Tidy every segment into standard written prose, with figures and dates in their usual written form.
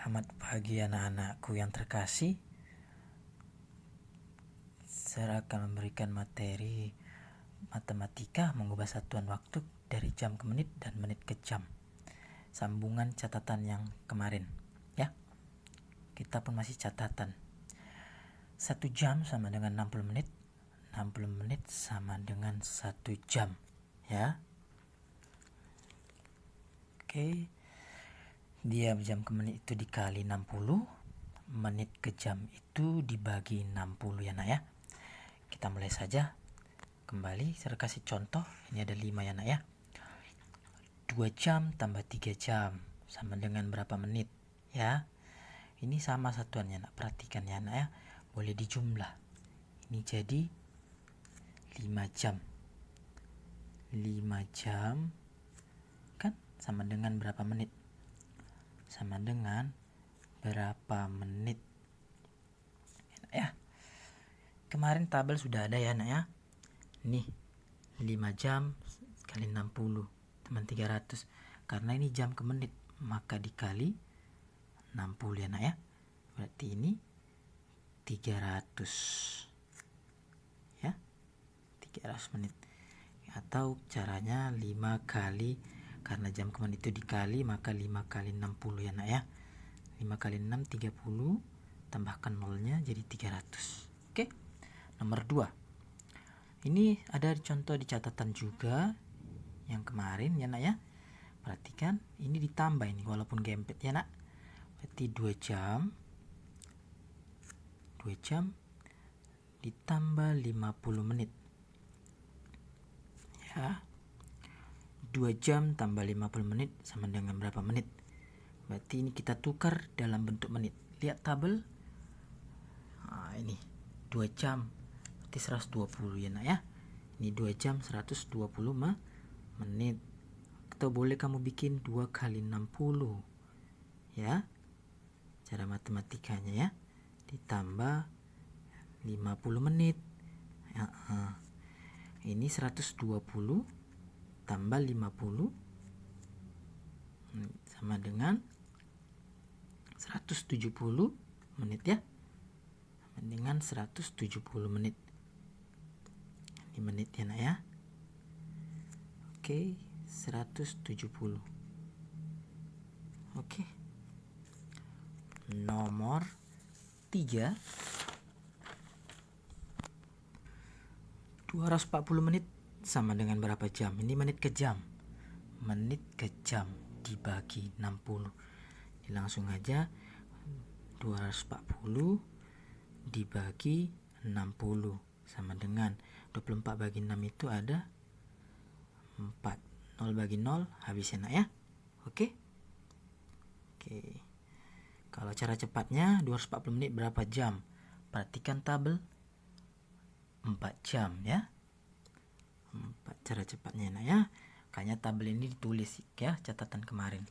Selamat pagi anak-anakku yang terkasih. Saya akan memberikan materi matematika mengubah satuan waktu dari jam ke menit dan menit ke jam. Sambungan catatan yang kemarin, ya. Kita pun masih catatan. 1 jam sama dengan 60 menit. 60 menit sama dengan 1 jam, ya. Oke. Dia jam ke menit itu dikali 60, menit ke jam itu dibagi 60 ya nak ya. Kita mulai saja. Kembali saya kasih contoh. Ini ada 5 ya nak ya. 2 jam tambah 3 jam sama dengan berapa menit ya. Ini sama satuannya nak. Perhatikan ya nak ya. Boleh dijumlah. Ini jadi 5 jam. 5 jam kan sama dengan berapa menit? Sama dengan berapa menit ya. Kemarin tabel sudah ada ya nak ya. Nih 5 jam kali 60 teman 300. Karena ini jam ke menit maka dikali 60 ya nak ya. Berarti ini 300 ya. 300 menit. Atau caranya 5 kali, karena jam ke menit itu dikali maka 5 kali 60 ya nak ya. 5 kali 6 30, tambahkan nolnya jadi 300. Oke. Nomor 2. Ini ada contoh di catatan juga yang kemarin ya nak ya. Perhatikan ini ditambah ini walaupun gempet ya nak. Berarti 2 jam ditambah 50 menit. Ya. 2 jam tambah 50 menit sama dengan berapa menit? Berarti ini kita tukar dalam bentuk menit. Lihat tabel. Nah, ini 2 jam berarti 120 ya nak ya. Ini 2 jam 120 menit. Atau boleh kamu bikin 2 kali 60 ya. Cara matematikanya ya. Ditambah 50 menit ya, ini 120 tambah 50 sama dengan 170 menit ya. Sama dengan 170 menit. Ini menit ya nak ya. Oke, 170. Oke. Nomor 3. 240 menit sama dengan berapa jam? Ini menit ke jam. Menit ke jam dibagi 60. Ini langsung aja 240 dibagi 60 sama dengan 24 bagi 6 itu ada 4. 0 bagi 0 habis enak ya. Oke. Oke. Kalau cara cepatnya 240 menit berapa jam? Perhatikan tabel. 4 jam ya. 4 cara cepatnya enak ya. Kayaknya tabel ini ditulis ya, catatan kemarin.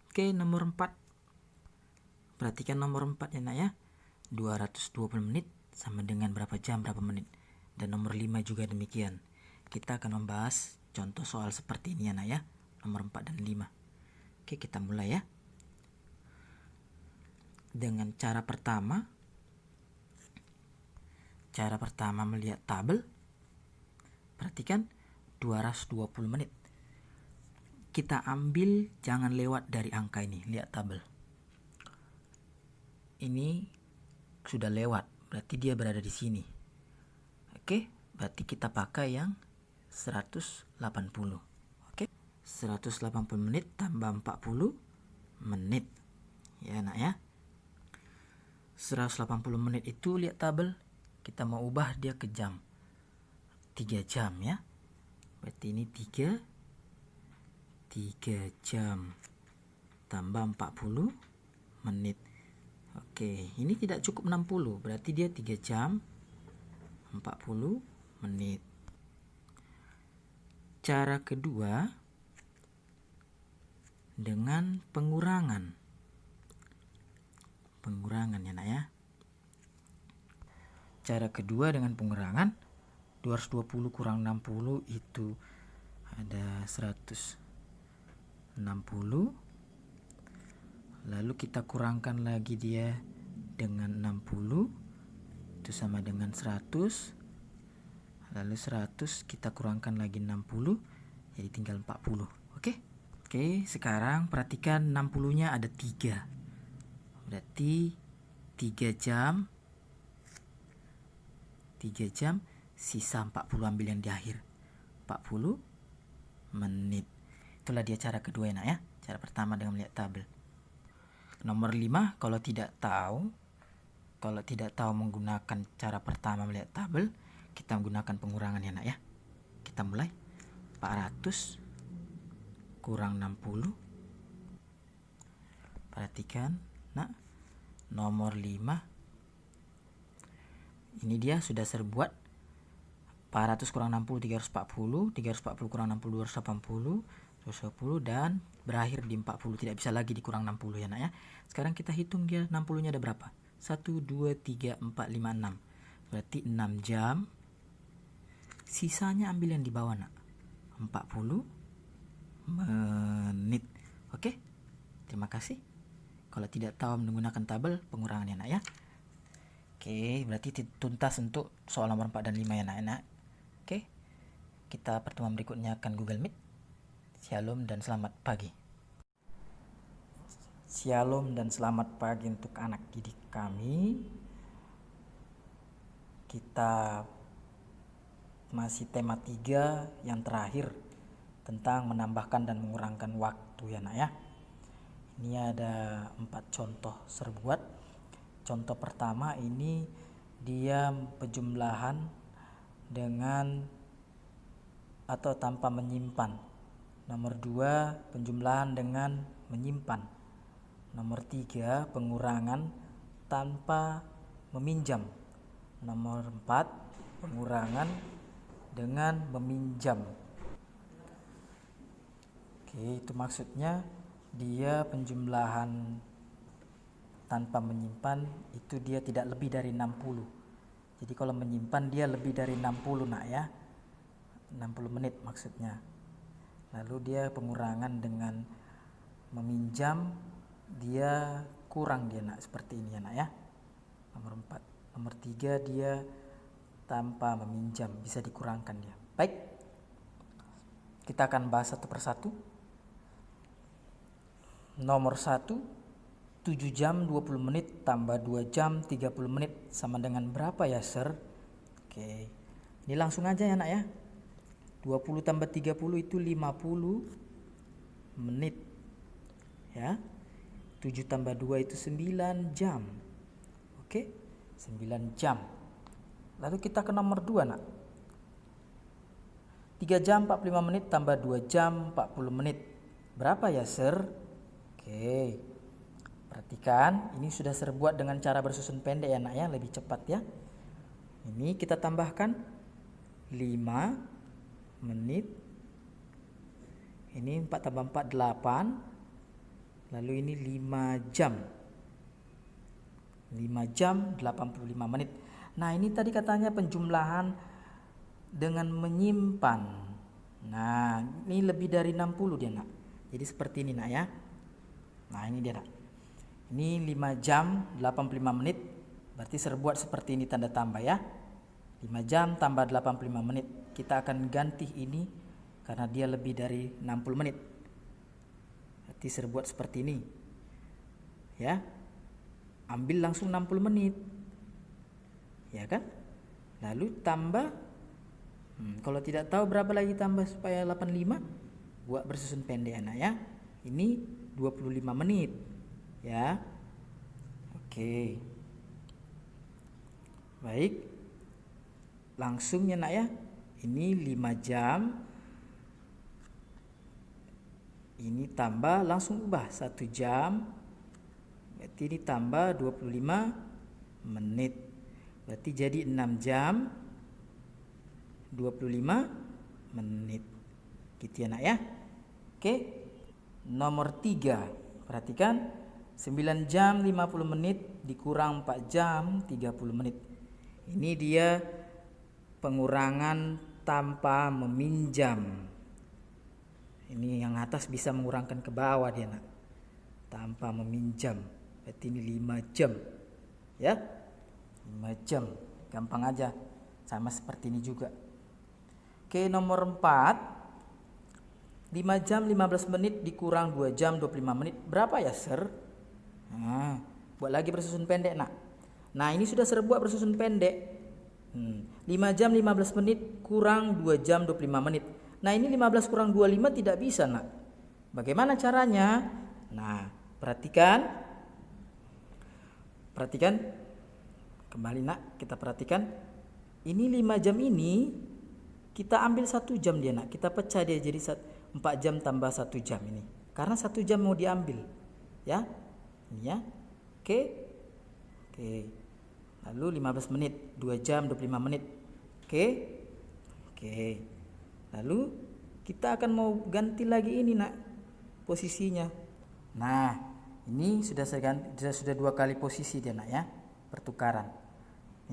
Oke, nomor 4. Perhatikan nomor 4 ya nak ya. 220 menit sama dengan berapa jam, berapa menit. Dan nomor 5 juga demikian. Kita akan membahas contoh soal seperti ini ya nak ya. Nomor 4 dan 5. Oke, kita mulai ya. Dengan cara pertama melihat tabel. Perhatikan 220 menit. Kita ambil, jangan lewat dari angka ini. Lihat tabel. Ini sudah lewat, berarti dia berada di sini. Oke, berarti kita pakai yang 180. Oke, 180 menit tambah 40 menit. Ya nak ya. 180 menit itu lihat tabel. Kita mau ubah dia ke jam. 3 jam ya. Berarti ini 3 jam tambah 40 menit. Oke, ini tidak cukup 60, berarti dia 3 jam 40 menit. Cara kedua dengan pengurangan. Pengurangan ya nak ya. Cara kedua dengan pengurangan. 220 kurang 60 itu ada 160. Lalu kita kurangkan lagi dia dengan 60, itu sama dengan 100. Lalu 100 kita kurangkan lagi 60, jadi tinggal 40. Oke, sekarang perhatikan 60-nya ada 3. Berarti 3 jam, sisa 40 ambil yang di akhir. 40 menit. Itulah dia cara kedua ya nak ya. Cara pertama dengan melihat tabel. Nomor 5, kalau tidak tahu menggunakan cara pertama melihat tabel, kita menggunakan pengurangan ya nak ya. Kita mulai. 400 kurang 60. Perhatikan nak, nomor 5 ini dia sudah serbuat. 400 kurang 60 340, 340 kurang 60 280, 220 dan berakhir di 40. Tidak bisa lagi dikurang 60 ya nak ya. Sekarang kita hitung dia 60-nya ada berapa? 1 2 3 4 5 6. Berarti 6 jam. Sisanya ambil yang di bawah nak. 40 menit. Oke. Terima kasih. Kalau tidak tahu menggunakan tabel, pengurangan ya nak ya. Oke, berarti tuntas untuk soal nomor 4 dan 5 ya nak. Oke. Kita pertemuan berikutnya akan Google Meet. Shalom dan selamat pagi. Shalom dan selamat pagi untuk anak didik kami. Kita masih tema 3 yang terakhir tentang menambahkan dan mengurangkan waktu ya nak ya. Ini ada 4 contoh serbuat. Contoh pertama ini dia penjumlahan dengan atau tanpa menyimpan. Nomor 2, penjumlahan dengan menyimpan. Nomor 3, pengurangan tanpa meminjam. Nomor 4, pengurangan dengan meminjam. Oke, itu maksudnya dia penjumlahan tanpa menyimpan itu dia tidak lebih dari 60. Jadi kalau menyimpan dia lebih dari 60 nak ya. 60 menit maksudnya. Lalu dia pengurangan dengan meminjam, dia kurang dia nak, seperti ini ya nak ya. Nomor 4. Nomor 3 dia tanpa meminjam, bisa dikurangkan dia. Baik, kita akan bahas satu persatu. Nomor 1, 7 jam 20 menit tambah 2 jam 30 menit sama dengan berapa ya sir? Oke, ini langsung aja ya nak ya. 20 tambah 30 itu 50 menit ya. 7 tambah 2 itu 9 jam. Oke, 9 jam. Lalu kita ke nomor 2 nak. 3 jam 45 menit tambah 2 jam 40 menit. Berapa ya sir? Oke, perhatikan ini sudah serbuat dengan cara bersusun pendek ya nak ya, lebih cepat ya. Ini kita tambahkan 5 menit. Ini 4 tambah 4 8. Lalu ini 5 jam. 5 jam 85 menit. Nah, ini tadi katanya penjumlahan dengan menyimpan. Nah, ini lebih dari 60 dia nak. Jadi seperti ini nak ya. Nah, ini dia nak. Ini 5 jam 85 menit. Berarti serbuat seperti ini tanda tambah ya. 5 jam tambah 85 menit. Kita akan ganti ini karena dia lebih dari 60 menit. Berarti serbuat seperti ini. Ya. Ambil langsung 60 menit. Ya kan? Lalu tambah. Kalau tidak tahu berapa lagi tambah supaya 85, buat bersusun pendek anak ya. Ini 25 menit. Ya. Oke. Baik. Langsung ya nak ya. Ini 5 jam. Ini tambah langsung ubah 1 jam. Berarti ini tambah 25 menit. Berarti jadi 6 jam 25 menit. Gitu ya nak ya. Oke. Nomor 3. Perhatikan 9 jam 50 menit dikurang 4 jam 30 menit. Ini dia pengurangan tanpa meminjam. Ini yang atas bisa mengurangkan ke bawah dia nak. tanpa meminjam. Berarti ini 5 jam. Ya. 5 jam. Gampang aja. Sama seperti ini juga. Oke, nomor 4. 5 jam 15 menit dikurang 2 jam 25 menit. Berapa ya, Sir? Nah, buat lagi bersusun pendek, Nak. Nah, ini sudah Sir buat bersusun pendek. 5 jam 15 menit kurang 2 jam 25 menit. Nah, ini 15 kurang 25 tidak bisa, Nak. Bagaimana caranya? Nah, perhatikan. Kembali, Nak, kita perhatikan. Ini 5 jam ini kita ambil 1 jam dia, Nak. Kita pecah dia jadi 4 jam tambah 1 jam ini. Karena 1 jam mau diambil. Ya. Ini ya. Oke. Lalu 15 menit, 2 jam 25 menit. Oke. Lalu kita akan mau ganti lagi ini, Nak, posisinya. Nah, ini sudah 2 kali posisi dia, Nak, ya. Pertukaran.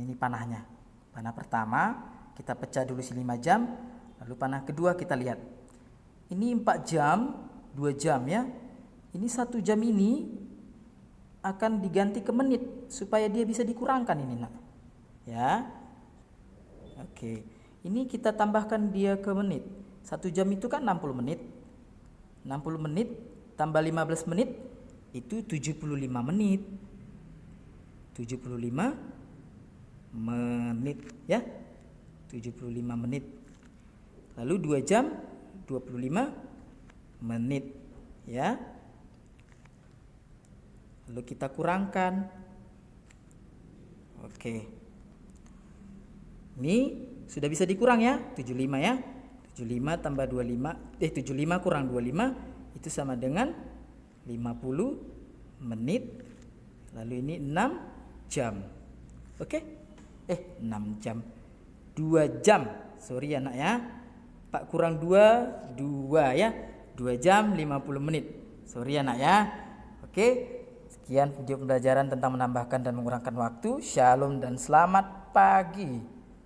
Ini panahnya. Panah pertama kita pecah dulu 5 jam, lalu panah kedua kita lihat. Ini 4 jam, 2 jam ya. Ini 1 jam ini akan diganti ke menit supaya dia bisa dikurangkan ini, Nak. Ya. Oke. Ini kita tambahkan dia ke menit. 1 jam itu kan 60 menit. 60 menit tambah 15 menit itu 75 menit. 75 menit ya. 75 menit. Lalu 2 jam 25 menit ya. Lalu kita kurangkan. Oke. Ini sudah bisa dikurang ya, 75 ya. 75 tambah 75 kurang 25 itu sama dengan 50 menit. Lalu ini 6 jam. Oke? 6 jam. 2 jam. Sorry ya, Nak, ya. 4 kurang 2 ya. 2 jam 50 menit. Sorry ya, Nak, ya. Oke. Sekian video pembelajaran tentang menambahkan dan mengurangkan waktu. Shalom dan selamat pagi.